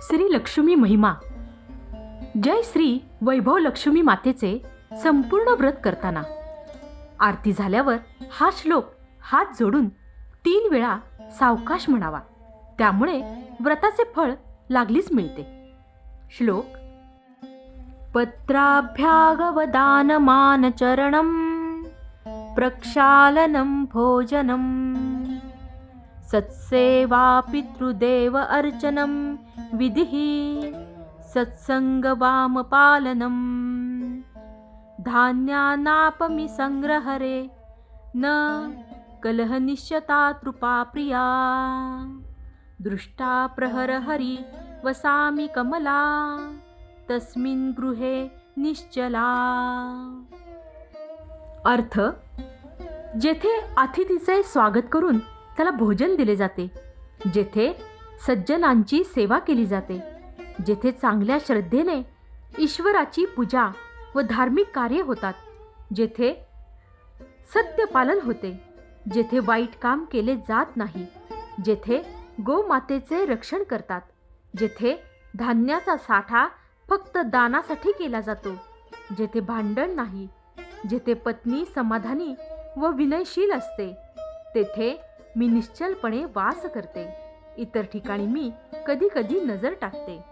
श्री लक्ष्मी महिमा. जय श्री वैभव लक्ष्मी मातेचे संपूर्ण व्रत करताना आरती झाल्यावर हा श्लोक हात जोडून 3 वेळा सावकाश म्हणावा. त्यामुळे व्रताचे फळ लागलीच मिळते. श्लोक. पत्राभ्यागवदानमानचरणं प्रक्षालनं भोजनं सत्सेवा पितृदेव अर्चनं विधिः सत्संगवामपालनं धान्यानापमि संग्रहरे न कलहनिश्यता तृपा प्रिया दृष्टा प्रहरहरी वसामि कमला तस्मिन् गृहे निश्चला. अर्थ. जेथे अतिथीचे स्वागत करून त्याला भोजन दिले जाते, जेथे सज्जनांची सेवा केली जाते, जेथे चांगल्या श्रद्धेने ईश्वराची पूजा व धार्मिक कार्य होतात, जेथे सत्यपालन होते, जेथे वाईट काम केले जात नाही, जेथे गोमातेचे रक्षण करतात, जेथे धान्याचा साठा फक्त दानासाठी केला जातो, जेथे भांडण नाही, जेथे पत्नी समाधानी व विनयशील असते, तेथे मी निश्चलपणे वास करते. इतर ठिकाणी मी कधी कधी नजर टाकते.